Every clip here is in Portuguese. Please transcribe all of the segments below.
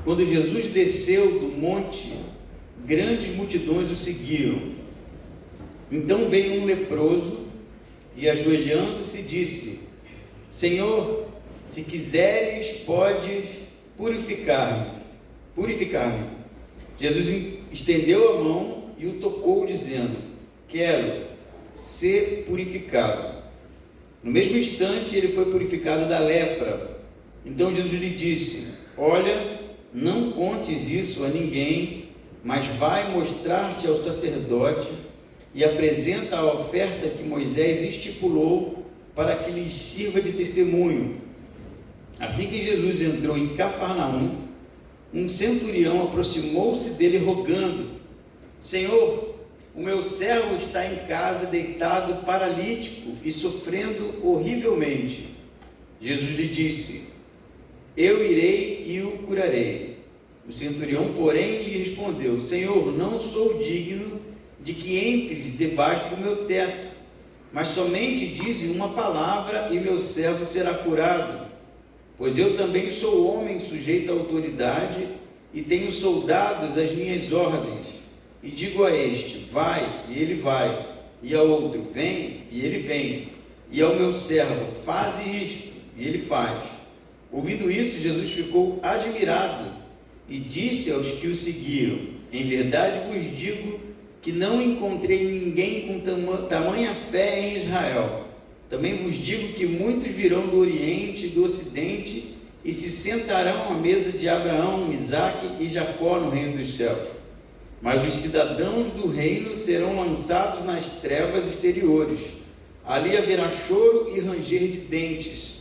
Quando Jesus desceu do monte, grandes multidões o seguiam. Então veio um leproso e, ajoelhando-se, disse: Senhor, se quiseres, podes purificar-me. Jesus estendeu a mão e o tocou, dizendo: quero ser purificado. No mesmo instante, ele foi purificado da lepra. Então Jesus lhe disse: olha, não contes isso a ninguém, mas vai mostrar-te ao sacerdote e apresenta a oferta que Moisés estipulou para que lhes sirva de testemunho. Assim que Jesus entrou em Cafarnaum, um centurião aproximou-se dele rogando: Senhor, o meu servo está em casa deitado paralítico e sofrendo horrivelmente. Jesus lhe disse: eu irei e o curarei. O centurião, porém, lhe respondeu: Senhor, não sou digno de que entres debaixo do meu teto, mas somente dize uma palavra e meu servo será curado. Pois eu também sou homem sujeito à autoridade e tenho soldados às minhas ordens. E digo a este: vai, e ele vai, e ao outro: vem, e ele vem, e ao meu servo: faze isto, e ele faz. Ouvindo isso, Jesus ficou admirado e disse aos que o seguiam: em verdade vos digo que não encontrei ninguém com tamanha fé em Israel. Também vos digo que muitos virão do Oriente e do Ocidente e se sentarão à mesa de Abraão, Isaque e Jacó no reino dos céus. Mas os cidadãos do reino serão lançados nas trevas exteriores. Ali haverá choro e ranger de dentes.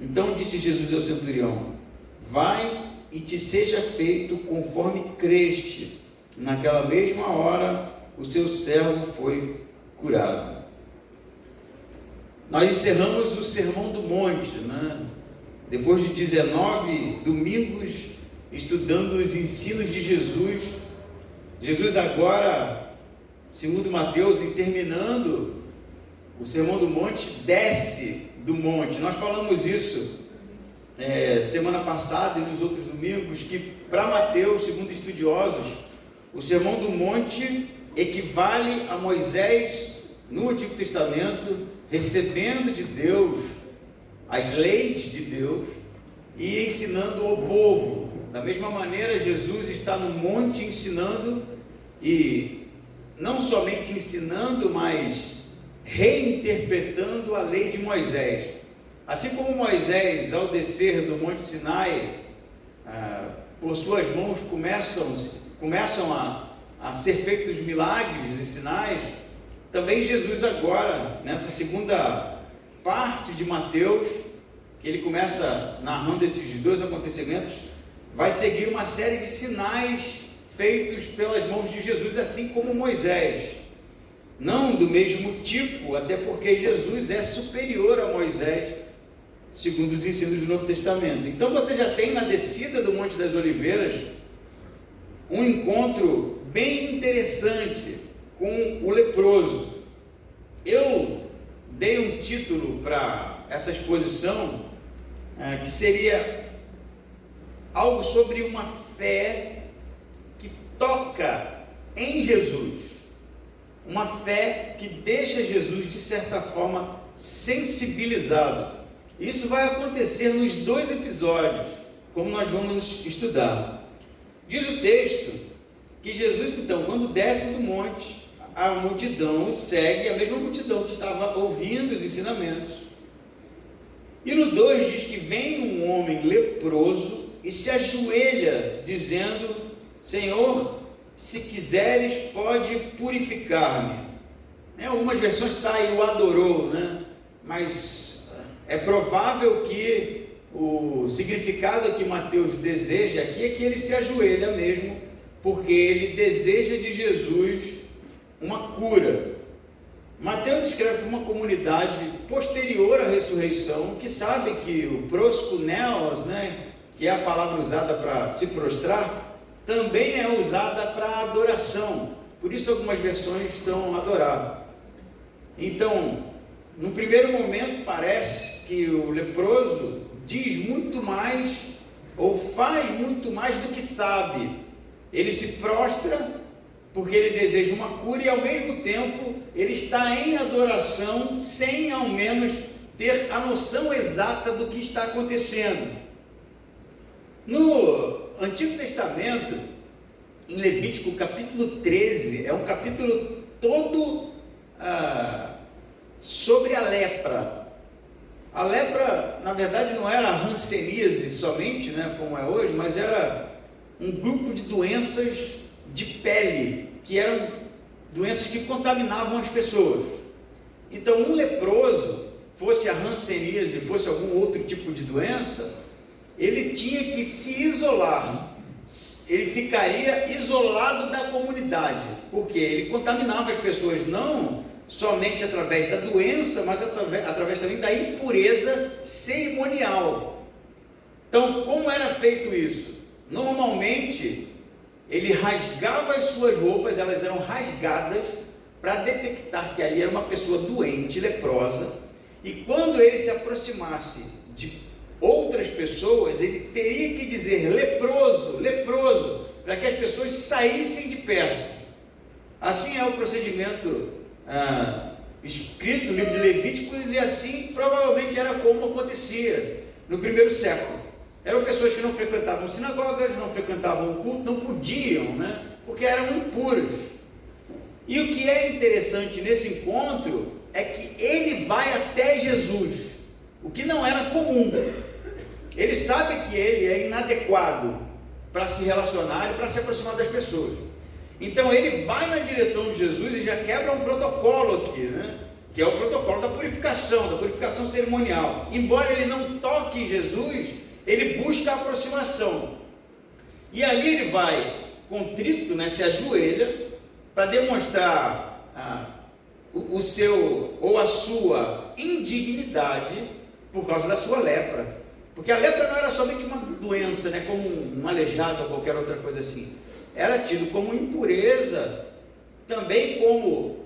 Então disse Jesus ao centurião: vai e te seja feito conforme creste. Naquela mesma hora o seu servo foi curado. Nós encerramos o Sermão do Monte, né? Depois de 19 domingos estudando os ensinos de Jesus. Jesus agora, segundo Mateus, em terminando o Sermão do Monte, desce do monte. Nós falamos isso semana passada e nos outros domingos, que para Mateus, segundo estudiosos, o Sermão do Monte equivale a Moisés no Antigo Testamento, recebendo de Deus as leis de Deus e ensinando ao povo. Da mesma maneira, Jesus está no monte ensinando, e não somente ensinando, mas reinterpretando a lei de Moisés. Assim como Moisés, ao descer do Monte Sinai, por suas mãos começam a ser feitos milagres e sinais, também Jesus agora, nessa segunda parte de Mateus, que ele começa narrando esses dois acontecimentos, vai seguir uma série de sinais feitos pelas mãos de Jesus, assim como Moisés. Não do mesmo tipo, até porque Jesus é superior a Moisés, segundo os ensinos do Novo Testamento. Então você já tem na descida do Monte das Oliveiras um encontro bem interessante com o leproso. Eu dei um título para essa exposição, que seria algo sobre uma fé que toca em Jesus, uma fé que deixa Jesus, de certa forma, sensibilizado. Isso vai acontecer nos 2 episódios, como nós vamos estudar. Diz o texto que Jesus, então, quando desce do monte, a multidão o segue, a mesma multidão que estava ouvindo os ensinamentos. E no 2 diz que vem um homem leproso e se ajoelha, dizendo: Senhor, se quiseres, pode purificar-me. Algumas versões está aí o adorou, né? Mas é provável que o significado que Mateus deseja aqui é que ele se ajoelha mesmo, porque ele deseja de Jesus uma cura. Mateus escreve para uma comunidade posterior à ressurreição, que sabe que o proskuneos, que é a palavra usada para se prostrar, também é usada para adoração. Por isso algumas versões estão adorar. Então, no primeiro momento parece que o leproso diz muito mais, ou faz muito mais do que sabe. Ele se prostra porque ele deseja uma cura e ao mesmo tempo ele está em adoração sem ao menos ter a noção exata do que está acontecendo. No Antigo Testamento, em Levítico capítulo 13, é um capítulo todo sobre a lepra. A lepra, na verdade, não era a hanseníase somente, né, como é hoje, mas era um grupo de doenças de pele, que eram doenças que contaminavam as pessoas. Então, um leproso, fosse a hanseníase, fosse algum outro tipo de doença, ele tinha que se isolar, ele ficaria isolado da comunidade, porque ele contaminava as pessoas, não somente através da doença, mas através também da impureza cerimonial. Então, como era feito isso? Normalmente, ele rasgava as suas roupas, elas eram rasgadas para detectar que ali era uma pessoa doente, leprosa, e quando ele se aproximasse de outras pessoas, ele teria que dizer leproso, leproso, para que as pessoas saíssem de perto. Assim é o procedimento escrito no livro de Levíticos, e assim provavelmente era como acontecia no primeiro século. Eram pessoas que não frequentavam sinagogas, não frequentavam o culto, não podiam, né, porque eram impuros. E o que é interessante nesse encontro é que ele vai até Jesus, o que não era comum. Ele sabe que ele é inadequado para se relacionar e para se aproximar das pessoas. Então ele vai na direção de Jesus e já quebra um protocolo aqui, né? Que é o protocolo da purificação cerimonial. Embora ele não toque Jesus, ele busca a aproximação. E ali ele vai contrito, né? Se ajoelha para demonstrar o seu ou a sua indignidade por causa da sua lepra. Porque a lepra não era somente uma doença, né, como um aleijado ou qualquer outra coisa assim. Era tido como impureza, também como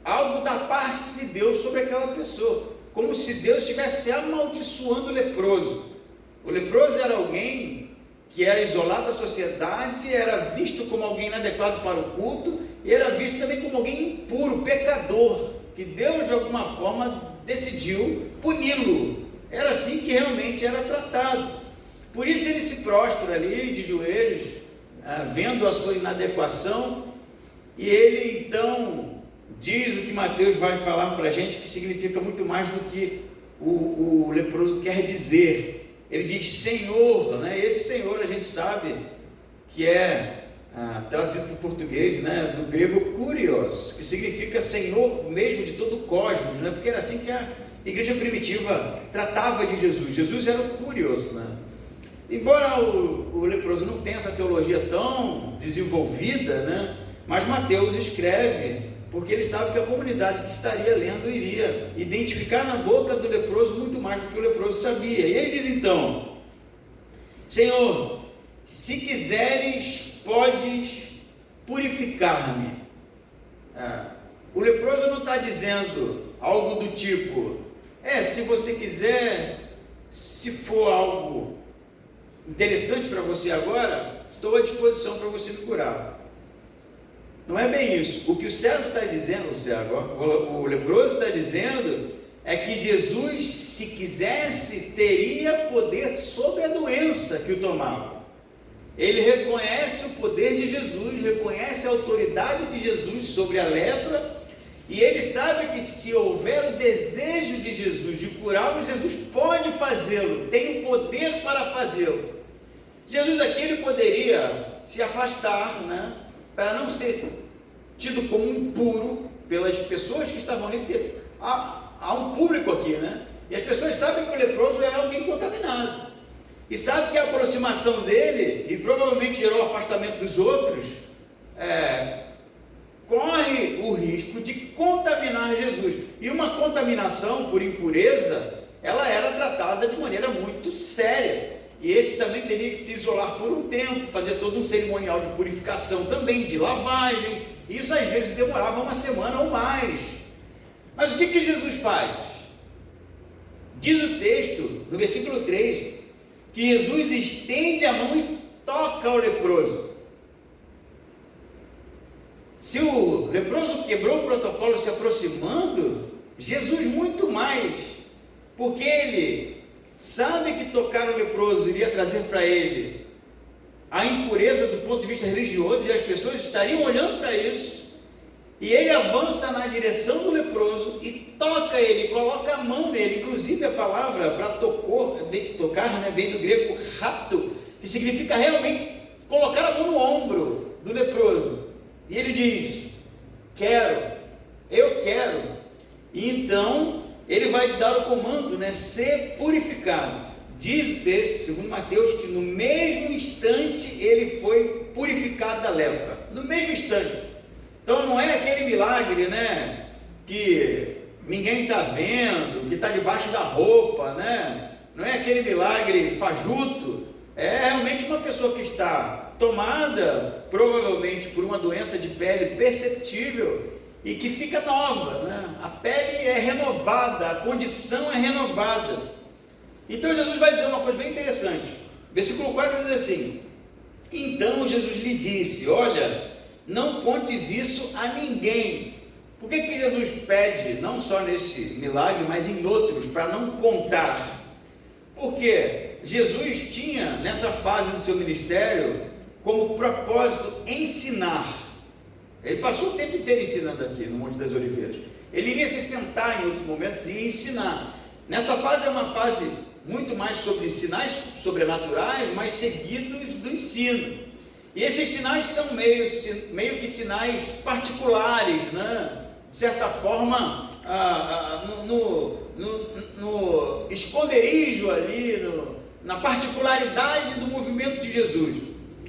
algo da parte de Deus sobre aquela pessoa, como se Deus estivesse amaldiçoando o leproso. O leproso era alguém que era isolado da sociedade, era visto como alguém inadequado para o culto, e era visto também como alguém impuro, pecador, que Deus de alguma forma decidiu puni-lo. Era assim que realmente era tratado. Por isso ele se prostra ali de joelhos, vendo a sua inadequação, e ele então diz o que Mateus vai falar para a gente, que significa muito mais do que o leproso quer dizer. Ele diz Senhor, né? Esse Senhor a gente sabe que é traduzido para o português, né? Do grego kurios, que significa Senhor mesmo de todo o cosmos, né? Porque era assim que a igreja primitiva tratava de Jesus. Jesus era o kurios, né? Embora o leproso não tenha essa teologia tão desenvolvida, né? Mas Mateus escreve porque ele sabe que a comunidade que estaria lendo iria identificar na boca do leproso muito mais do que o leproso sabia. E ele diz então: Senhor, se quiseres, podes purificar-me. O leproso não está dizendo algo do tipo, se você quiser, se for algo interessante para você agora, estou à disposição para você me curar. Não é bem isso. O que o cego está dizendo, o leproso está dizendo, é que Jesus, se quisesse, teria poder sobre a doença que o tomava. Ele reconhece o poder de Jesus, reconhece a autoridade de Jesus sobre a lepra, e ele sabe que se houver o desejo de Jesus de curá-lo, Jesus pode fazê-lo, tem o poder para fazê-lo. Jesus aqui ele poderia se afastar, né, para não ser tido como impuro pelas pessoas que estavam ali, porque há um público aqui, né? E as pessoas sabem que o leproso é alguém contaminado, e sabe que a aproximação dele, e provavelmente gerou o afastamento dos outros, corre o risco de contaminar Jesus. E uma contaminação por impureza, ela era tratada de maneira muito séria. E esse também teria que se isolar por um tempo, fazer todo um cerimonial de purificação também, de lavagem. Isso às vezes demorava uma semana ou mais. Mas o que Jesus faz? Diz o texto, no versículo 3, que Jesus estende a mão e toca o leproso. Se o leproso quebrou o protocolo se aproximando, Jesus muito mais, porque ele sabe que tocar o leproso iria trazer para ele a impureza do ponto de vista religioso, e as pessoas estariam olhando para isso, e ele avança na direção do leproso e toca ele, coloca a mão nele. Inclusive a palavra para tocar, né, vem do grego rapto, que significa realmente colocar a mão no ombro do leproso, e ele diz: eu quero, e então ele vai dar o comando, né, ser purificado. Diz o texto, segundo Mateus, que no mesmo instante ele foi purificado da lepra, no mesmo instante. Então não é aquele milagre, né, que ninguém está vendo, que está debaixo da roupa, né? Não é aquele milagre fajuto. É realmente uma pessoa que está tomada, provavelmente por uma doença de pele perceptível, e que fica nova, né? A pele é renovada, a condição é renovada. Então Jesus vai dizer uma coisa bem interessante. Versículo 4 diz assim: então Jesus lhe disse: olha, não contes isso a ninguém. Por que Jesus pede, não só nesse milagre, mas em outros, para não contar? Porque Jesus tinha, nessa fase do seu ministério, como propósito ensinar. Ele passou o tempo inteiro ensinando aqui no Monte das Oliveiras. Ele iria se sentar em outros momentos e ensinar. Nessa fase é uma fase muito mais sobre sinais sobrenaturais, mas seguidos do ensino. E esses sinais são meio que sinais particulares, né? De certa forma, no esconderijo ali, na particularidade do movimento de Jesus.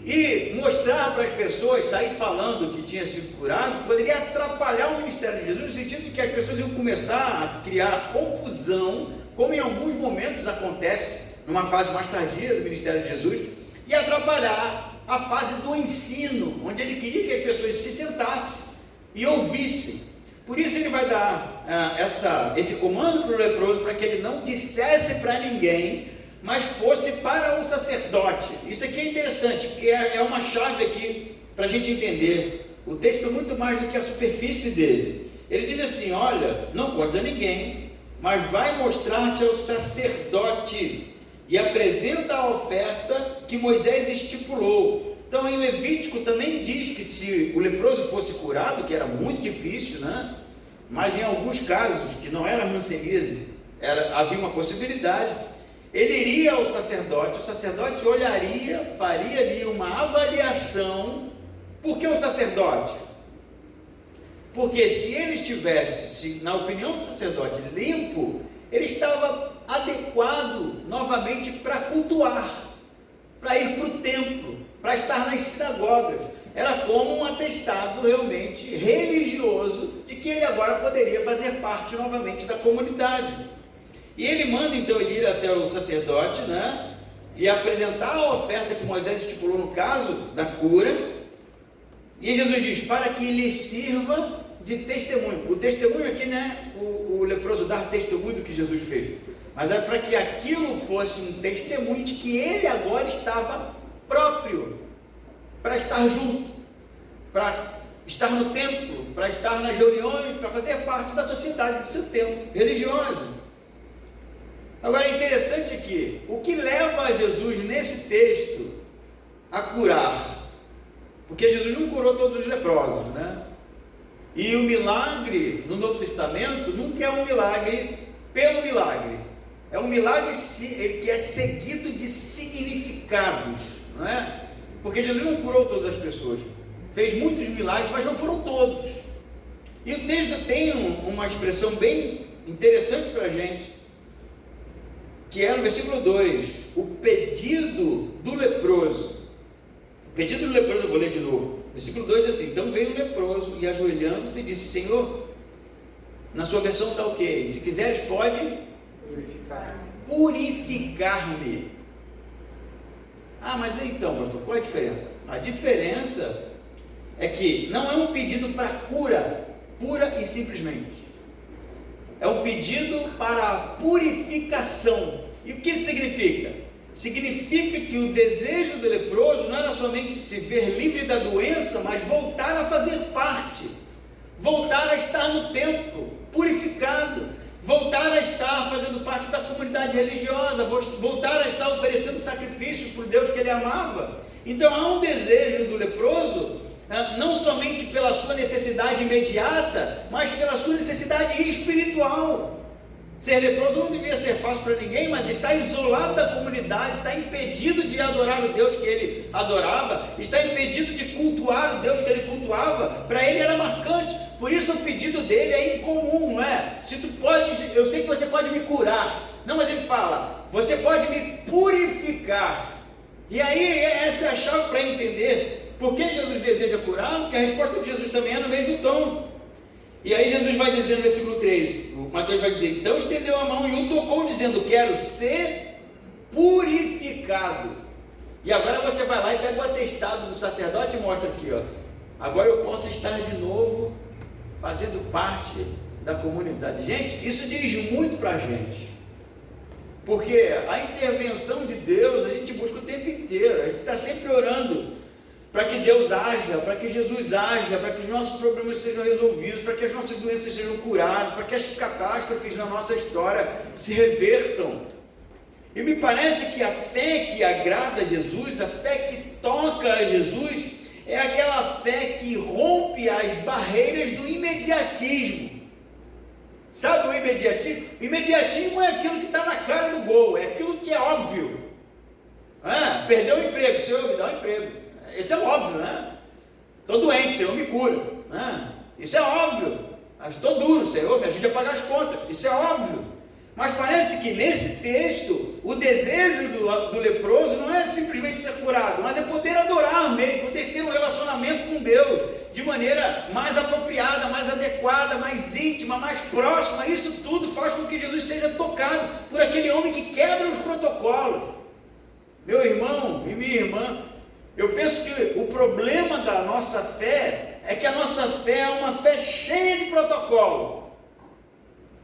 E mostrar para as pessoas, sair falando que tinha sido curado, poderia atrapalhar o ministério de Jesus, no sentido de que as pessoas iam começar a criar confusão, como em alguns momentos acontece, numa fase mais tardia do ministério de Jesus, e atrapalhar a fase do ensino, onde ele queria que as pessoas se sentassem e ouvissem. Por isso ele vai dar esse comando para o leproso, para que ele não dissesse para ninguém, mas fosse para o sacerdote. Isso aqui é interessante, porque é uma chave aqui para a gente entender o texto muito mais do que a superfície dele. Ele diz assim: olha, não contes a ninguém, mas vai mostrar-te ao sacerdote e apresenta a oferta que Moisés estipulou. Então em Levítico também diz que se o leproso fosse curado, que era muito difícil, né? Mas em alguns casos, que não era hanseníase, havia uma possibilidade, ele iria ao sacerdote, o sacerdote olharia, faria ali uma avaliação. Por que o sacerdote? Porque se ele estivesse, na opinião do sacerdote, limpo, ele estava adequado novamente para cultuar, para ir para o templo, para estar nas sinagogas. Era como um atestado realmente religioso de que ele agora poderia fazer parte novamente da comunidade. E ele manda então ele ir até o sacerdote, né, e apresentar a oferta que Moisés estipulou no caso da cura. E Jesus diz: para que lhe sirva de testemunho. O testemunho aqui não é o leproso dar testemunho do que Jesus fez, mas é para que aquilo fosse um testemunho de que ele agora estava próprio para estar junto, para estar no templo, para estar nas reuniões, para fazer parte da sociedade do seu tempo religiosa. Agora é interessante que o que leva Jesus nesse texto a curar, porque Jesus não curou todos os leprosos, né? E o milagre no Novo Testamento nunca é um milagre pelo milagre, é um milagre que é seguido de significados, não é? Porque Jesus não curou todas as pessoas, fez muitos milagres, mas não foram todos. E o texto tem uma expressão bem interessante para a gente, que é no versículo 2, o pedido do leproso. O pedido do leproso, eu vou ler de novo. Versículo 2 diz assim: então veio o leproso e ajoelhando-se disse: Senhor, na sua versão está o quê? Se quiseres pode purificar-me. Ah, mas então, pastor, qual é a diferença? A diferença é que não é um pedido para cura, pura e simplesmente. É um pedido para purificação. E o que isso significa? significa que o desejo do leproso não era somente se ver livre da doença, mas voltar a fazer parte, voltar a estar no templo, purificado, voltar a estar fazendo parte da comunidade religiosa, voltar a estar oferecendo sacrifício para o Deus que ele amava. Então há um desejo do leproso, não somente pela sua necessidade imediata, mas pela sua necessidade espiritual. Ser leproso não devia ser fácil para ninguém, mas está isolado da comunidade, está impedido de adorar o Deus que ele adorava, está impedido de cultuar o Deus que ele cultuava. Para ele era marcante. Por isso o pedido dele é incomum, não é? Se tu podes, eu sei que você pode me curar. Não, mas ele fala, você pode me purificar. E aí essa é a chave para entender por que Jesus deseja curar, porque a resposta de Jesus também é no mesmo tom. E aí Jesus vai dizer no versículo 3, Mateus vai dizer, então estendeu a mão e o tocou, dizendo, quero ser purificado. E agora você vai lá e pega o atestado do sacerdote e mostra aqui, ó, agora eu posso estar de novo fazendo parte da comunidade. Gente, isso diz muito para a gente, porque a intervenção de Deus a gente busca o tempo inteiro, a gente está sempre orando para que Deus haja, para que Jesus haja, para que os nossos problemas sejam resolvidos, para que as nossas doenças sejam curadas, para que as catástrofes na nossa história se revertam. E me parece que a fé que agrada a Jesus, a fé que toca a Jesus, é aquela fé que rompe as barreiras do imediatismo. Sabe o imediatismo? O imediatismo é aquilo que está na cara do gol, é aquilo que é óbvio. Perdeu o emprego, Senhor, me dá um emprego. Isso é óbvio, né? Estou doente, Senhor, me cura. Isso é óbvio. Estou duro, Senhor, me ajude a pagar as contas. Isso é óbvio. Mas parece que nesse texto, o desejo do leproso não é simplesmente ser curado, mas é poder adorar mesmo, poder ter um relacionamento com Deus de maneira mais apropriada, mais adequada, mais íntima, mais próxima. Isso tudo faz com que Jesus seja tocado por aquele homem que quebra os protocolos. Meu irmão e minha irmã, eu penso que o problema da nossa fé é que a nossa fé é uma fé cheia de protocolo,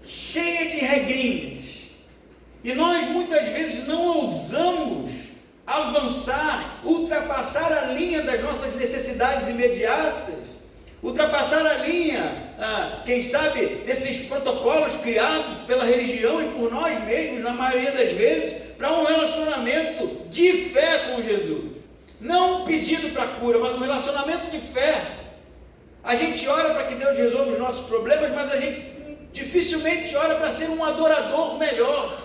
cheia de regrinhas, e nós muitas vezes não ousamos avançar, ultrapassar a linha das nossas necessidades imediatas, ultrapassar a linha, quem sabe, desses protocolos criados pela religião e por nós mesmos, na maioria das vezes, para um relacionamento de fé com Jesus. Não um pedido para cura, mas um relacionamento de fé. A gente ora para que Deus resolva os nossos problemas, mas a gente dificilmente ora para ser um adorador melhor,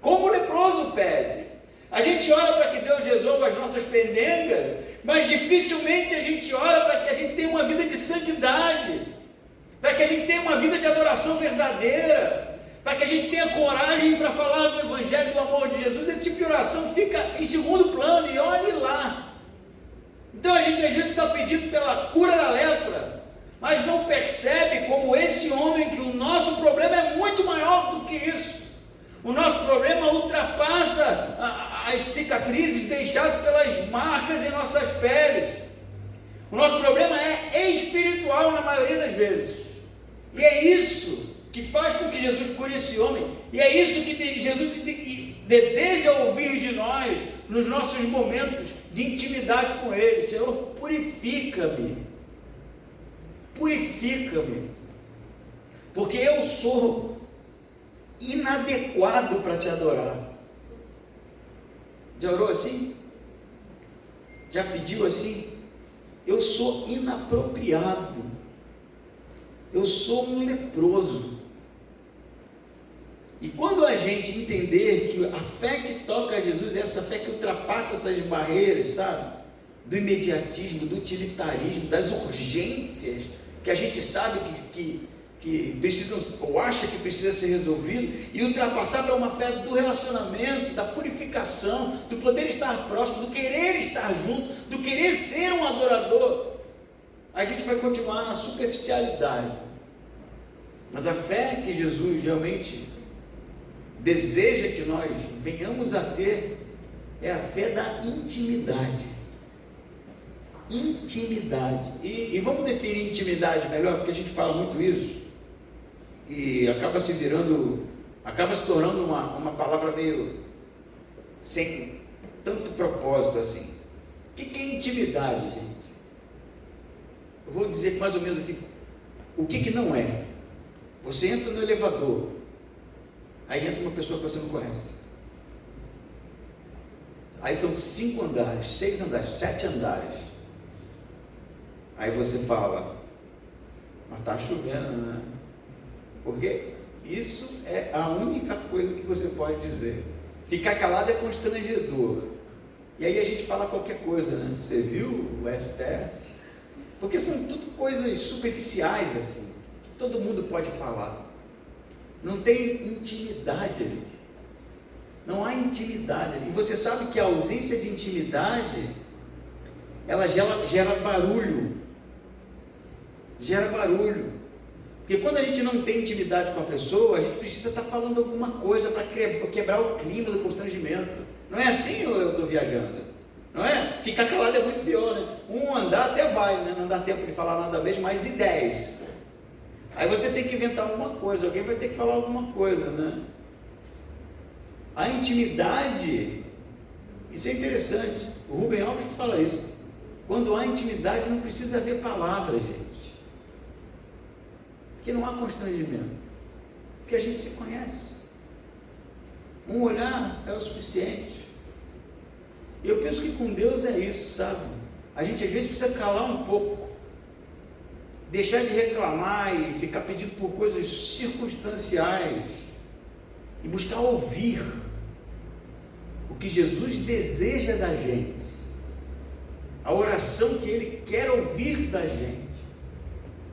como o leproso pede. A gente ora para que Deus resolva as nossas pendengas, mas dificilmente a gente ora para que a gente tenha uma vida de santidade, para que a gente tenha uma vida de adoração verdadeira, para que a gente tenha coragem para falar do Evangelho, do amor de Jesus. Esse tipo de oração fica em segundo plano, e olhe lá. Então a gente às vezes está pedindo pela cura da lepra, mas não percebe como esse homem, que o nosso problema é muito maior do que isso. O nosso problema ultrapassa as cicatrizes deixadas pelas marcas em nossas peles. O nosso problema é espiritual na maioria das vezes, e é isso que faz com que Jesus cure esse homem, e é isso que Jesus deseja ouvir de nós nos nossos momentos de intimidade com Ele. Senhor, purifica-me, porque eu sou inadequado para te adorar. Já orou assim? Já pediu assim? Eu sou inapropriado, eu sou um leproso. E quando a gente entender que a fé que toca a Jesus é essa fé que ultrapassa essas barreiras, sabe? Do imediatismo, do utilitarismo, das urgências que a gente sabe que precisam, ou acha que precisa ser resolvido, e ultrapassar para uma fé do relacionamento, da purificação, do poder estar próximo, do querer estar junto, do querer ser um adorador, a gente vai continuar na superficialidade. Mas a fé que Jesus realmente deseja que nós venhamos a ter é a fé da intimidade. E vamos definir intimidade melhor, porque a gente fala muito isso e acaba se tornando uma palavra meio sem tanto propósito assim. O que é intimidade, gente? Eu vou dizer mais ou menos aqui o que não é. Você entra no elevador, aí entra uma pessoa que você não conhece. Aí são 5 andares, 6 andares, 7 andares. Aí você fala, mas está chovendo, né? Porque isso é a única coisa que você pode dizer. Ficar calado é constrangedor. E aí a gente fala qualquer coisa, né? Você viu o STF? Porque são tudo coisas superficiais assim, que todo mundo pode falar. Não tem intimidade ali. Não há intimidade ali. E você sabe que a ausência de intimidade, ela gera barulho. Gera barulho. Porque quando a gente não tem intimidade com a pessoa, a gente precisa estar falando alguma coisa para quebrar o clima do constrangimento. Não é assim ou eu estou viajando? Não é? Ficar calado é muito pior, né? Um andar até vai, né? Não dá tempo de falar nada mesmo, mas e 10? Aí você tem que inventar alguma coisa, alguém vai ter que falar alguma coisa, né? A intimidade, isso é interessante. O Rubem Alves fala isso. Quando há intimidade não precisa haver palavras, gente. Porque não há constrangimento. Porque a gente se conhece. Um olhar é o suficiente. E eu penso que com Deus é isso, sabe? A gente às vezes precisa calar um pouco. Deixar de reclamar e ficar pedindo por coisas circunstanciais. E buscar ouvir o que Jesus deseja da gente. A oração que Ele quer ouvir da gente.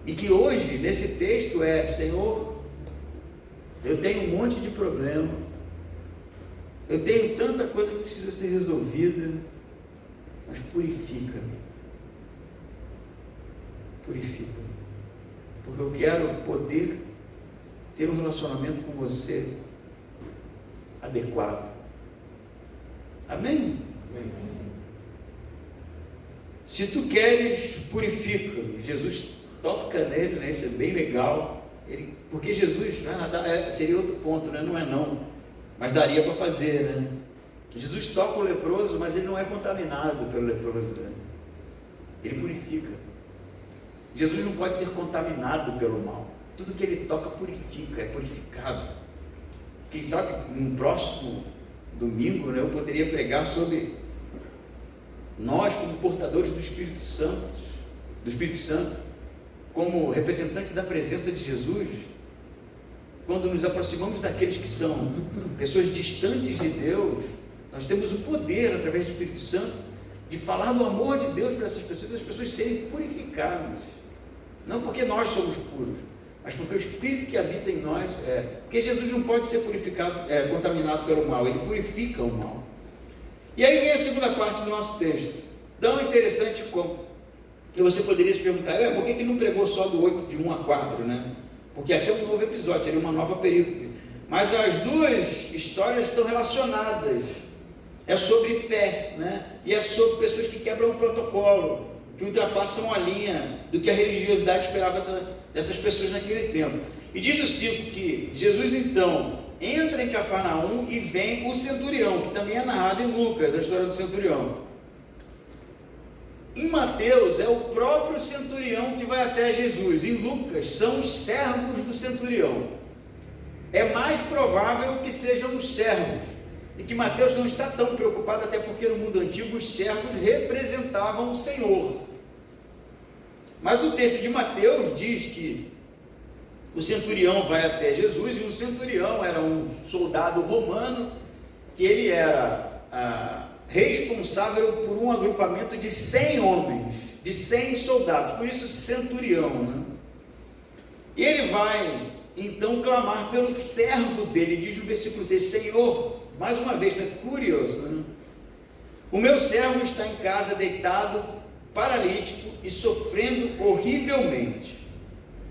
E que hoje, nesse texto, é: Senhor, eu tenho um monte de problema, eu tenho tanta coisa que precisa ser resolvida, mas purifica-me. Purifica-me. Porque eu quero poder ter um relacionamento com você adequado. Amém? Amém. Se tu queres, purifica-me. Jesus toca nele, né? Isso é bem legal. Porque Jesus, seria outro ponto, né? Não é não, mas daria para fazer, né? Jesus toca o leproso, mas ele não é contaminado pelo leproso, né? Ele purifica. Jesus não pode ser contaminado pelo mal. Tudo que ele toca purifica, é purificado. Quem sabe no próximo domingo, né, eu poderia pregar sobre nós como portadores do Espírito Santo, como representantes da presença de Jesus. Quando nos aproximamos daqueles que são pessoas distantes de Deus, nós temos o poder, através do Espírito Santo, de falar do amor de Deus para essas pessoas, as pessoas serem purificadas. Não porque nós somos puros, mas porque o Espírito que habita em nós porque Jesus não pode ser purificado, contaminado pelo mal, ele purifica o mal. E aí vem a segunda parte do nosso texto, tão interessante como que você poderia se perguntar: por que não pregou só do 8, de 1 a 4, né? Porque aqui é um novo episódio, seria uma nova perícope. Mas as duas histórias estão relacionadas. É sobre fé, né? E é sobre pessoas que quebram o protocolo, que ultrapassam a linha do que a religiosidade esperava dessas pessoas naquele tempo. E diz o 5 que Jesus então entra em Cafarnaum e vem o centurião, que também é narrado em Lucas, a história do centurião. Em Mateus é o próprio centurião que vai até Jesus. Em Lucas são os servos do centurião. É mais provável que sejam os servos, e que Mateus não está tão preocupado, até porque no mundo antigo os servos representavam o Senhor. Mas o texto de Mateus diz que o centurião vai até Jesus, e o centurião era um soldado romano, que ele era responsável por um agrupamento de 100 homens, de 100 soldados, por isso centurião, né? E ele vai então clamar pelo servo dele, diz no versículo 6, Senhor, mais uma vez, né? Curioso, né? O meu servo está em casa deitado, paralítico e sofrendo horrivelmente.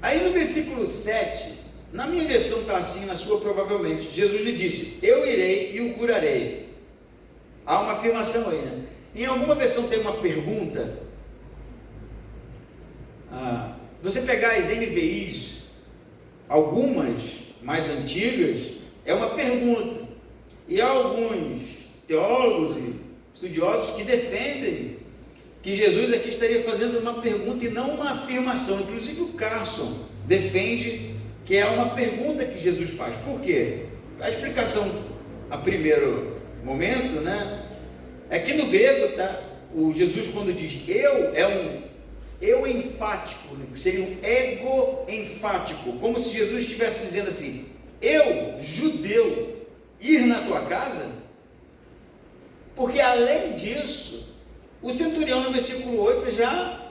Aí no versículo 7, na minha versão está assim, na sua provavelmente, Jesus lhe disse: eu irei e o curarei. Há uma afirmação aí, né? Em alguma versão tem uma pergunta. Você pegar as NVIs, algumas mais antigas, é uma pergunta. E alguns teólogos e estudiosos que defendem que Jesus aqui estaria fazendo uma pergunta e não uma afirmação. Inclusive o Carson defende que é uma pergunta que Jesus faz. Por quê? A explicação a primeiro momento, né, é que no grego, tá, o Jesus quando diz eu, é um eu enfático, que seria um ego enfático, como se Jesus estivesse dizendo assim: eu, judeu, ir na tua casa? Porque além disso, o centurião no versículo 8 já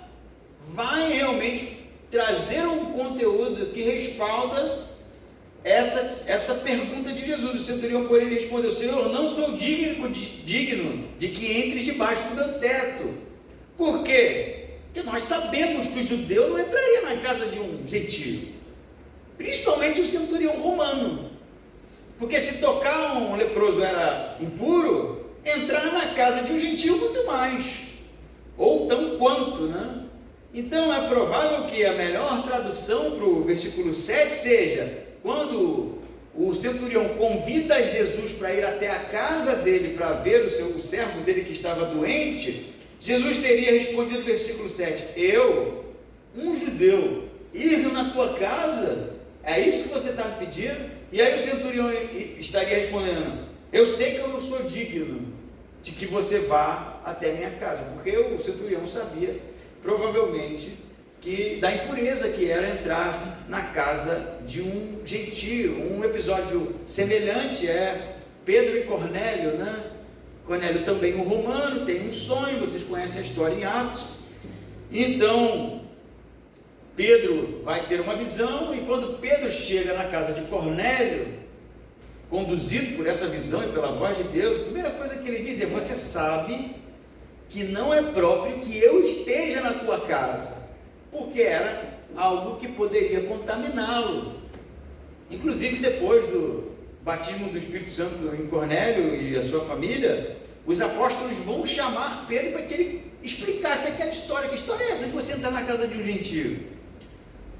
vai realmente trazer um conteúdo que respalda essa pergunta de Jesus. O centurião, porém, respondeu: Senhor, não sou digno de que entres debaixo do meu teto. Por quê? Porque nós sabemos que o judeu não entraria na casa de um gentio, principalmente o centurião romano, porque se tocar um leproso era impuro, entrar na casa de um gentio muito mais, ou tão quanto, né? Então é provável que a melhor tradução para o versículo 7 seja: quando o centurião convida Jesus para ir até a casa dele para ver o servo dele que estava doente, Jesus teria respondido no versículo 7: eu, um judeu, ir na tua casa? É isso que você está me pedindo? E aí o centurião estaria respondendo: eu sei que eu não sou digno de que você vá até minha casa, porque o centurião sabia, provavelmente, que da impureza que era entrar na casa de um gentio. Um episódio semelhante é Pedro e Cornélio, né? Cornélio também um romano, tem um sonho, vocês conhecem a história em Atos. Então Pedro vai ter uma visão, e quando Pedro chega na casa de Cornélio, conduzido por essa visão e pela voz de Deus, a primeira coisa que ele diz é: você sabe que não é próprio que eu esteja na tua casa, porque era algo que poderia contaminá-lo. Inclusive depois do batismo do Espírito Santo em Cornélio e a sua família, os apóstolos vão chamar Pedro para que ele explicasse aquela história. Que história é essa que você entra na casa de um gentio?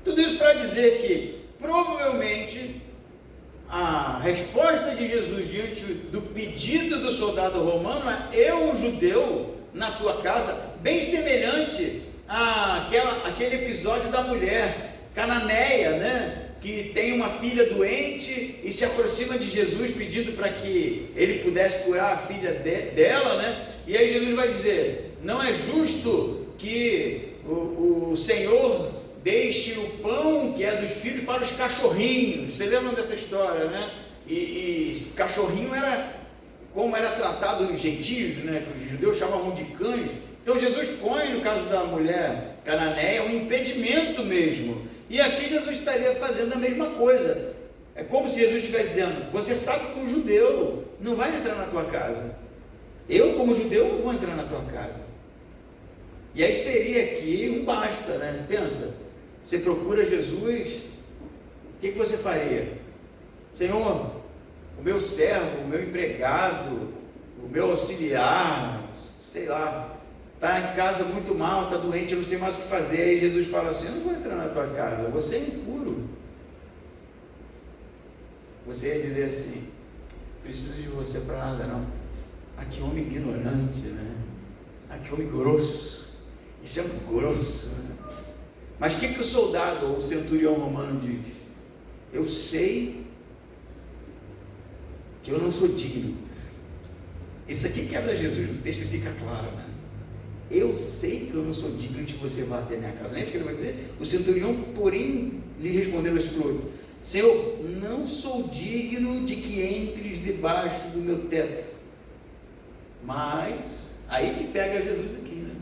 Tudo isso para dizer que provavelmente a resposta de Jesus diante do pedido do soldado romano é: eu, um judeu, na tua casa, bem semelhante àquele episódio da mulher cananeia, né, que tem uma filha doente e se aproxima de Jesus pedindo para que ele pudesse curar a filha dela, né? E aí Jesus vai dizer: não é justo que o Senhor deixe o pão que é dos filhos para os cachorrinhos. Você lembra dessa história, né? E cachorrinho era como era tratado os gentios, né? Que os judeus chamavam de cães. Então Jesus põe, no caso da mulher cananeia, um impedimento mesmo. E aqui Jesus estaria fazendo a mesma coisa. É como se Jesus estivesse dizendo: você sabe que um judeu não vai entrar na tua casa. Eu, como judeu, não vou entrar na tua casa. E aí seria aqui um basta, né? Pensa, você procura Jesus, o que você faria? Senhor, o meu servo, o meu empregado, o meu auxiliar, sei lá, está em casa muito mal, está doente, eu não sei mais o que fazer. Aí Jesus fala assim: eu não vou entrar na tua casa, você é impuro. Você ia dizer assim: preciso de você para nada não. Aqui homem ignorante, né? Aqui homem grosso. Isso é um grosso, né? Mas o que o soldado ou o centurião romano diz? Eu sei que eu não sou digno. Isso aqui quebra Jesus no texto e fica claro, né? Eu sei que eu não sou digno de que você vá até minha casa. Não é isso que ele vai dizer? O centurião, porém, lhe respondeu no versículo 8: Senhor, não sou digno de que entres debaixo do meu teto. Mas, aí que pega Jesus aqui, né?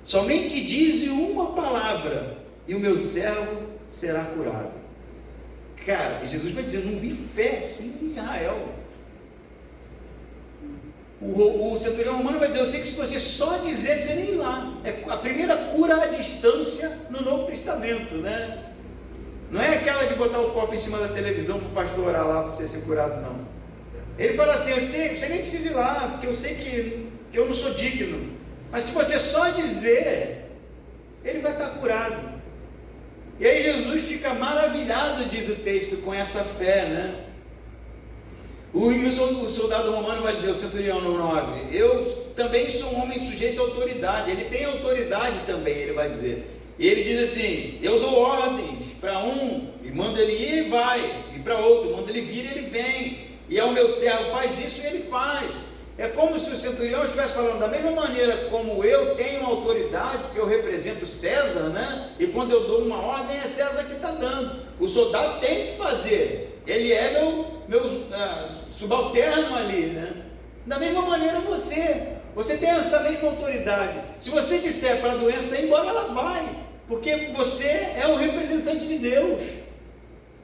Somente dize uma palavra e o meu servo será curado. Cara, Jesus vai dizer: não vi fé sim em Israel. O centurião romano vai dizer: eu sei que se você só dizer, não precisa nem ir lá. É a primeira cura à distância no Novo Testamento, né? Não é aquela de botar o copo em cima da televisão para o pastor orar lá para você ser curado, não. Ele fala assim: eu sei, você nem precisa ir lá, porque eu sei que eu não sou digno. Mas se você só dizer, ele vai estar curado. E aí Jesus fica maravilhado, diz o texto, com essa fé, né? O soldado romano vai dizer, o centurião no 9, eu também sou um homem sujeito à autoridade. Ele tem autoridade também, ele vai dizer. E ele diz assim, eu dou ordens para um, e mando ele ir, ele vai, e para outro, mando ele vir, ele vem, e ao meu servo faz isso e ele faz. É como se o centurião estivesse falando, da mesma maneira como eu tenho autoridade, porque eu represento César, né? E quando eu dou uma ordem, é César que está dando. O soldado tem que fazer, ele é meu subalterno ali, né? Da mesma maneira você tem essa mesma autoridade. Se você disser para a doença ir embora, ela vai, porque você é o representante de Deus.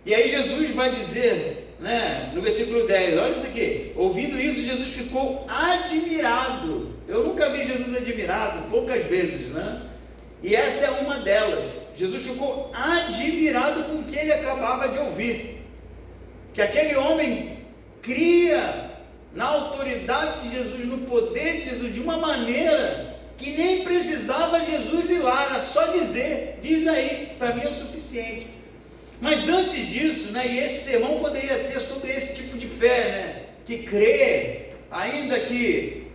E aí Jesus vai dizer, né, no versículo 10, olha isso aqui, ouvindo isso, Jesus ficou admirado. Eu nunca vi Jesus admirado, poucas vezes, né? E essa é uma delas. Jesus ficou admirado com o que ele acabava de ouvir, que aquele homem cria na autoridade de Jesus, no poder de Jesus, de uma maneira que nem precisava Jesus ir lá, era só dizer, diz aí, para mim é o suficiente. Mas antes disso, né, e esse sermão poderia ser sobre esse tipo de fé, né, que crê, ainda que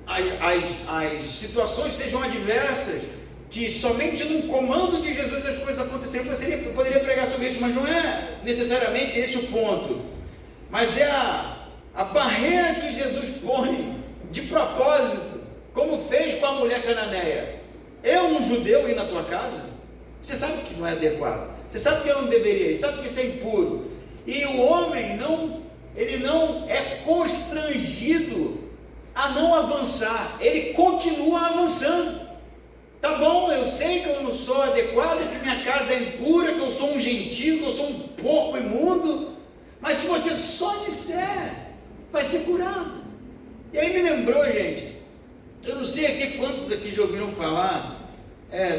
as situações sejam adversas, que somente no comando de Jesus as coisas aconteceriam. Eu poderia pregar sobre isso, mas não é necessariamente esse o ponto. Mas é a barreira que Jesus põe de propósito, como fez com a mulher cananeia. Eu, um judeu, ir na tua casa, você sabe que não é adequado, você sabe que eu não deveria ir, sabe que isso é impuro. E o homem ele não é constrangido a não avançar, ele continua avançando. Tá bom, eu sei que eu não sou adequado, que minha casa é impura, que eu sou um gentio, que eu sou um porco imundo, mas se você só disser, vai ser curado. E aí me lembrou, gente, eu não sei aqui quantos aqui já ouviram falar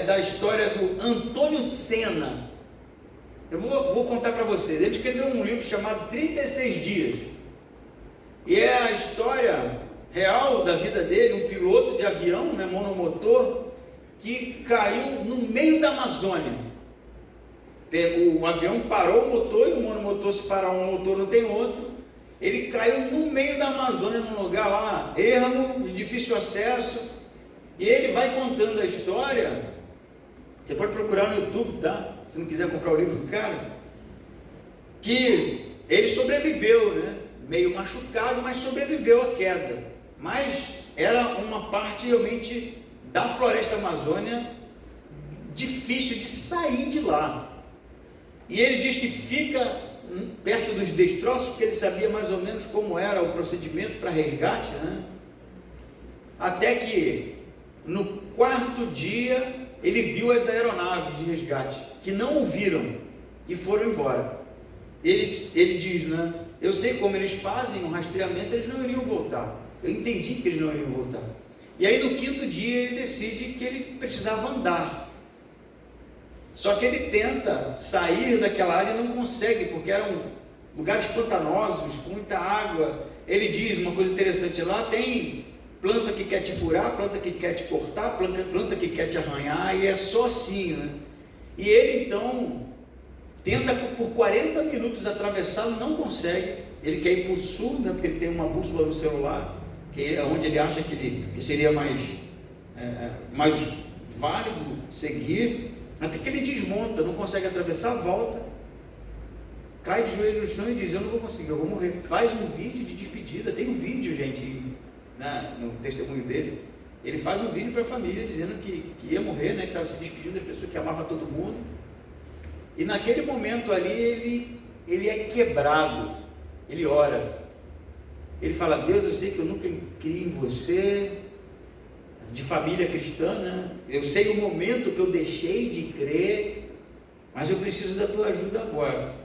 da história do Antônio Senna. Eu vou contar para vocês. Ele escreveu um livro chamado 36 Dias, e é a história real da vida dele, um piloto de avião, né, monomotor, que caiu no meio da Amazônia. O avião parou o motor, e o monomotor, se parar um motor não tem outro. Ele caiu no meio da Amazônia, num lugar lá ermo, de difícil acesso, e ele vai contando a história. Você pode procurar no YouTube, tá? Se não quiser comprar o livro do cara, que ele sobreviveu, né? Meio machucado, mas sobreviveu à queda. Mas era uma parte realmente da floresta amazônia difícil de sair de lá. E ele diz que fica perto dos destroços, porque ele sabia mais ou menos como era o procedimento para resgate, né? Até que no quarto dia ele viu as aeronaves de resgate, que não o viram e foram embora. Ele diz, né? Eu sei como eles fazem o rastreamento, eles não iriam voltar. Eu entendi que eles não iriam voltar. E aí no quinto dia ele decide que ele precisava andar. Só que ele tenta sair daquela área e não consegue, porque eram lugares pantanosos, com muita água. Ele diz uma coisa interessante, lá tem planta que quer te furar, planta que quer te cortar, planta que quer te arranhar, e é só assim, né? E ele então tenta por 40 minutos atravessar, não consegue. Ele quer ir para o sul, né, porque ele tem uma bússola no celular, que é onde ele acha que seria mais válido seguir, até que ele desmonta, não consegue atravessar, volta, cai de joelho no chão e diz, eu não vou conseguir, eu vou morrer. Faz um vídeo de despedida, tem um vídeo, gente, no testemunho dele, ele faz um vídeo para a família, dizendo que ia morrer, né, que estava se despedindo das pessoas, que amava todo mundo, e naquele momento ali, ele é quebrado, ele ora, ele fala, Deus, eu sei que eu nunca criei em você, de família cristã, né? Eu sei o momento que eu deixei de crer, mas eu preciso da tua ajuda agora.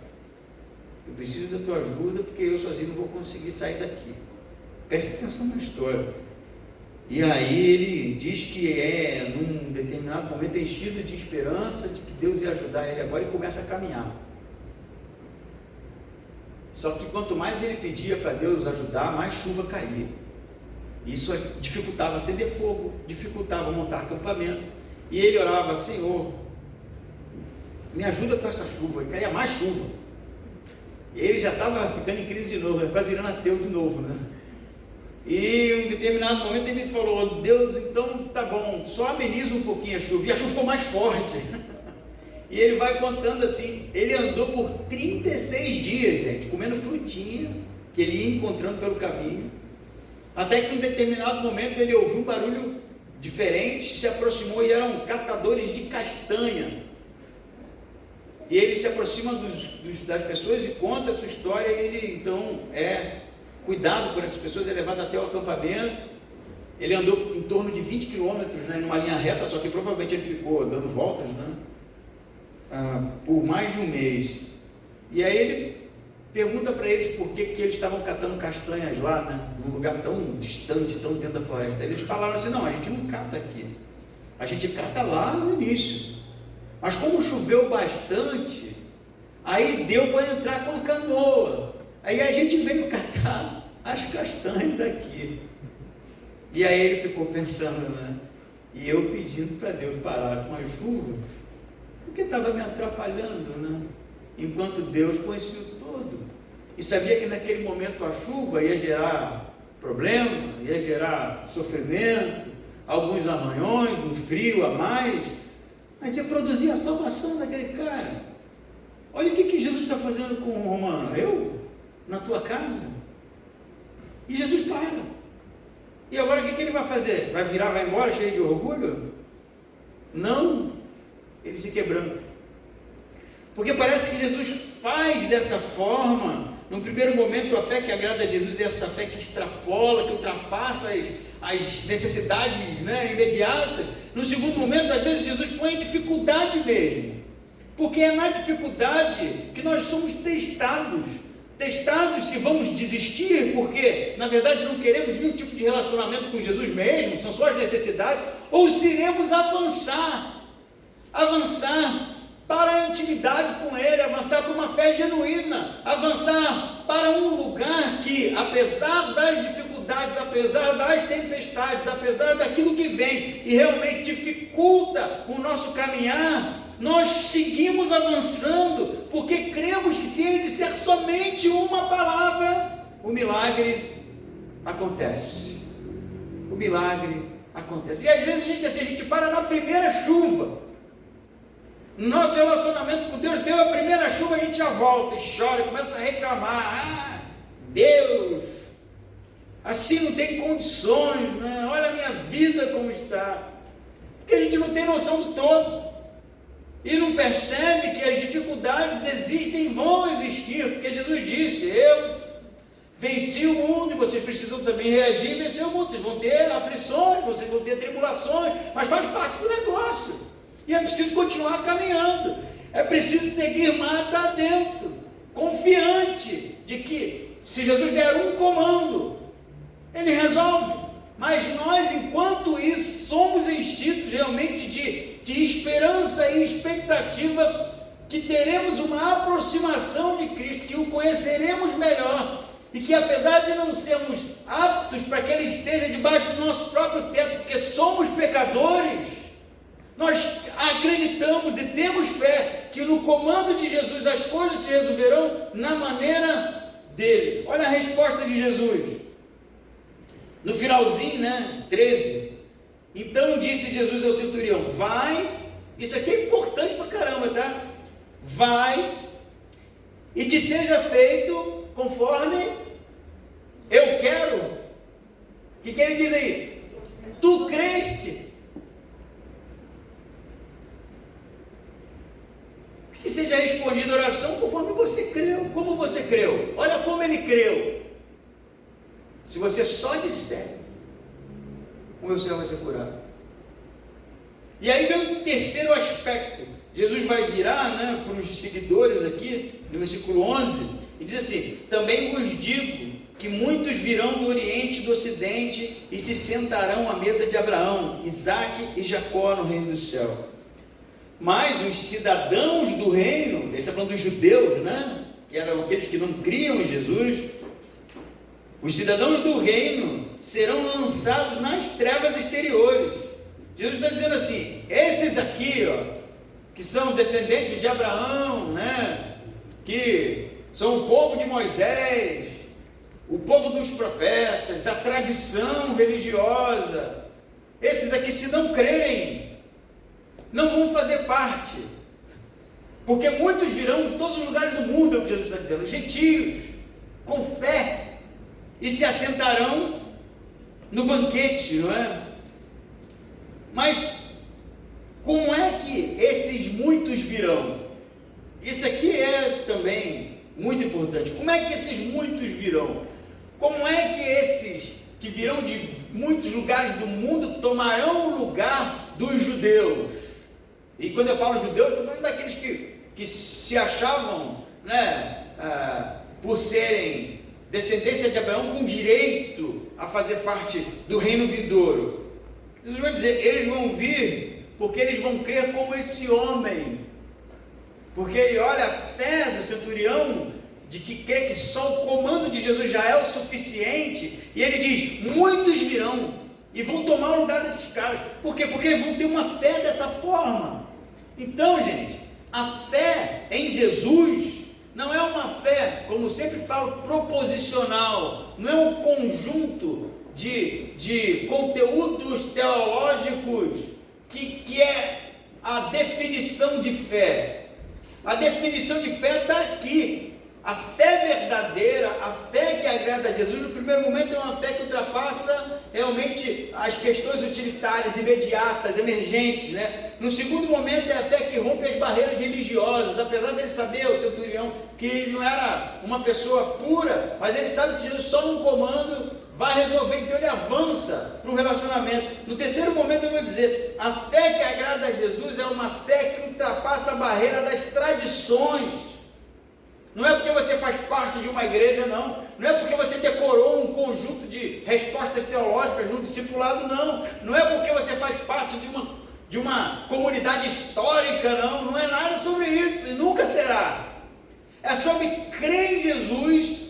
Eu preciso da tua ajuda, porque eu sozinho não vou conseguir sair daqui. Preste atenção na história. E aí ele diz que num determinado momento, enchido de esperança de que Deus ia ajudar ele agora, e começa a caminhar. Só que quanto mais ele pedia para Deus ajudar, mais chuva caía. Isso dificultava acender fogo, dificultava montar acampamento. E ele orava, Senhor, me ajuda com essa chuva. E caía mais chuva. Ele já estava ficando em crise de novo, quase virando ateu de novo, né? E em determinado momento ele falou: Deus, então tá bom, só ameniza um pouquinho a chuva. E a chuva ficou mais forte. E ele vai contando assim, ele andou por 36 dias, gente, comendo frutinha que ele ia encontrando pelo caminho, até que em um determinado momento ele ouviu um barulho diferente, se aproximou e eram catadores de castanha. E ele se aproxima das pessoas e conta a sua história, e ele então cuidado por essas pessoas, é levado até o acampamento. Ele andou em torno de 20 quilômetros, né, numa linha reta, só que provavelmente ele ficou dando voltas, né, por mais de um mês. E aí ele pergunta para eles por que eles estavam catando castanhas lá, né, num lugar tão distante, tão dentro da floresta. Eles falaram assim: não, a gente não cata aqui, a gente cata lá no início, mas como choveu bastante, aí deu para entrar com a canoa, aí a gente veio catar as castanhas aqui. E aí ele ficou pensando, né, e eu pedindo para Deus parar com a chuva, porque estava me atrapalhando, né, enquanto Deus conhecia o todo, e sabia que naquele momento a chuva ia gerar problema, ia gerar sofrimento, alguns arranhões, um frio a mais, mas ia produzir a salvação daquele cara. Olha o que Jesus está fazendo com o Romano: eu, na tua casa. E Jesus para. E agora o que ele vai fazer? Vai virar, vai embora cheio de orgulho? Não, ele se quebranta. Porque parece que Jesus faz dessa forma. No primeiro momento, a fé que agrada a Jesus é essa fé que extrapola, que ultrapassa as necessidades, né, imediatas. No segundo momento, às vezes Jesus põe em dificuldade mesmo, porque é na dificuldade que nós somos testados se vamos desistir, porque na verdade não queremos nenhum tipo de relacionamento com Jesus mesmo, são só as necessidades, ou se iremos avançar para a intimidade com Ele, avançar para uma fé genuína, avançar para um lugar que, apesar das dificuldades, apesar das tempestades, apesar daquilo que vem e realmente dificulta o nosso caminhar, nós seguimos avançando, porque cremos que se Ele disser somente uma palavra, o milagre acontece. O milagre acontece. E às vezes a gente para na primeira chuva. No nosso relacionamento com Deus, deu a primeira chuva, a gente já volta e chora e começa a reclamar: Deus, assim não tem condições, né? Olha a minha vida como está. Porque a gente não tem noção do todo e não percebe que as dificuldades existem, vão existir, porque Jesus disse: eu venci o mundo e vocês precisam também reagir e vencer o mundo. Vocês vão ter aflições, vocês vão ter tribulações, mas faz parte do negócio. E é preciso continuar caminhando, é preciso seguir mata adentro, confiante de que se Jesus der um comando, Ele resolve. Mas nós, enquanto isso, somos enchidos realmente de esperança e expectativa que teremos uma aproximação de Cristo, que o conheceremos melhor, e que apesar de não sermos aptos para que Ele esteja debaixo do nosso próprio teto, porque somos pecadores, nós acreditamos e temos fé que no comando de Jesus as coisas se resolverão na maneira dele. Olha a resposta de Jesus no finalzinho, né, 13. Então disse Jesus ao centurião: vai, isso aqui é importante pra caramba, tá? Vai e te seja feito conforme eu quero. O que ele diz aí? Tu creste? Que seja respondida a oração conforme você creu. Como você creu? Olha como ele creu. Se você só disser, o meu servo vai ser curado. E aí vem o terceiro aspecto. Jesus vai virar, né, para os seguidores aqui, no versículo 11, e diz assim: também vos digo que muitos virão do Oriente e do Ocidente e se sentarão à mesa de Abraão, Isaque e Jacó no reino do céu. Mas os cidadãos do reino, ele está falando dos judeus, né, que eram aqueles que não criam em Jesus, os cidadãos do reino serão lançados nas trevas exteriores. Jesus está dizendo assim: esses aqui, ó, que são descendentes de Abraão, né, que são o povo de Moisés, o povo dos profetas, da tradição religiosa. Esses aqui, se não crerem, não vão fazer parte, porque muitos virão de todos os lugares do mundo, é o que Jesus está dizendo, gentios, com fé, e se assentarão no banquete, não é? Mas como é que esses muitos virão? Isso aqui é também muito importante. Como é que esses muitos virão? Como é que esses que virão de muitos lugares do mundo tomarão o lugar dos judeus? E quando eu falo judeus, estou falando daqueles que se achavam, né, por serem descendência de Abraão, com direito a fazer parte do reino vindouro. Jesus vai dizer, eles vão vir porque eles vão crer como esse homem, porque ele olha a fé do centurião, de que crê que só o comando de Jesus já é o suficiente, e ele diz, muitos virão, e vão tomar o lugar desses caras. Por quê? Porque eles vão ter uma fé dessa forma. Então, gente, a fé em Jesus não é uma fé, como sempre falo, proposicional, não é um conjunto de conteúdos teológicos que é a definição de fé. A definição de fé está aqui. A fé verdadeira, a fé que agrada a Jesus, no primeiro momento é uma fé que ultrapassa realmente as questões utilitárias, imediatas, emergentes, né? No segundo momento é a fé que rompe as barreiras religiosas, apesar dele saber, o centurião, que ele não era uma pessoa pura, mas ele sabe que Jesus só num comando vai resolver, então ele avança para um relacionamento. No terceiro momento eu vou dizer, a fé que agrada a Jesus é uma fé que ultrapassa a barreira das tradições. Não é porque você faz parte de uma igreja, não. Não é porque você decorou um conjunto de respostas teológicas no discipulado, não. Não é porque você faz parte de uma comunidade histórica, não. Não é nada sobre isso e nunca será. É sobre crer em Jesus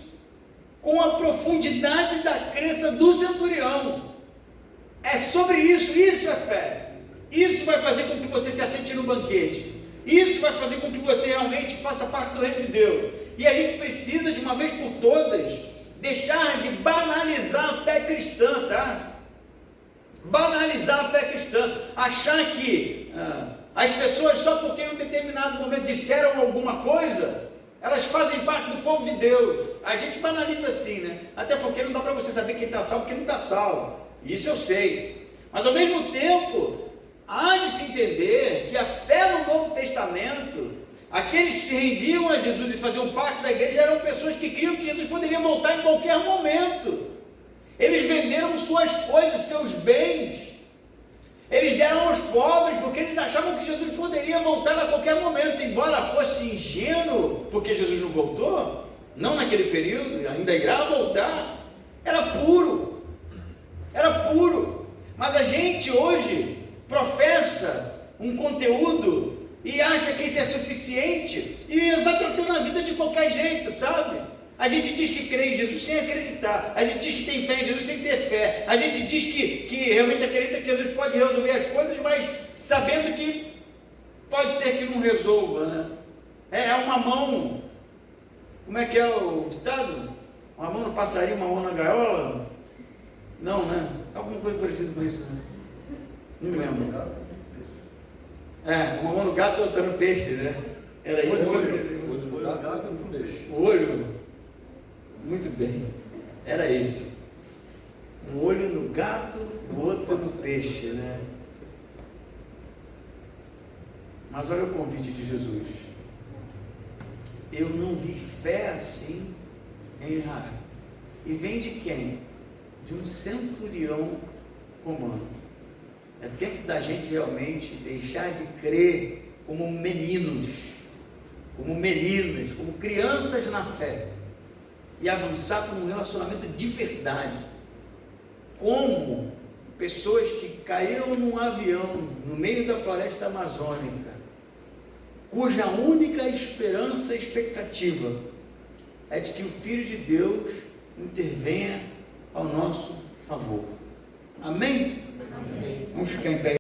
com a profundidade da crença do centurião. É sobre isso, isso é fé. Isso vai fazer com que você se assente no banquete. Isso vai fazer com que você realmente faça parte do reino de Deus. E a gente precisa, de uma vez por todas, deixar de banalizar a fé cristã, tá? Banalizar a fé cristã. Achar que as pessoas, só porque em um determinado momento disseram alguma coisa, elas fazem parte do povo de Deus. A gente banaliza assim, né? Até porque não dá para você saber quem está salvo e quem não está salvo. Isso eu sei. Mas ao mesmo tempo, há de se entender que a fé no Novo Testamento, aqueles que se rendiam a Jesus e faziam parte da igreja, eram pessoas que criam que Jesus poderia voltar em qualquer momento. Eles venderam suas coisas, seus bens, eles deram aos pobres, porque eles achavam que Jesus poderia voltar a qualquer momento, embora fosse ingênuo, porque Jesus não voltou, não naquele período, ainda irá voltar, era puro, mas a gente hoje professa um conteúdo e acha que isso é suficiente e vai tratando a vida de qualquer jeito, sabe? A gente diz que crê em Jesus sem acreditar, a gente diz que tem fé em Jesus sem ter fé, a gente diz que realmente acredita que Jesus pode resolver as coisas, mas sabendo que pode ser que não resolva, né? É uma mão, como é que é o ditado? Uma mão no passarinho, uma mão na gaiola? Não, né? Alguma coisa parecida com isso, né? Não me lembro. Uma mão no gato e outra no peixe, né? Era isso? O olho no gato e no peixe. O olho? Muito bem. Era esse. Um olho no gato, o outro no peixe, né? Mas olha o convite de Jesus. Eu não vi fé assim em Israel. E vem de quem? De um centurião romano. É tempo da gente realmente deixar de crer como meninos, como meninas, como crianças na fé e avançar para um relacionamento de verdade, como pessoas que caíram num avião no meio da floresta amazônica, cuja única esperança e expectativa é de que o Filho de Deus intervenha ao nosso favor. Amém? Amém. Vamos ficar em pé.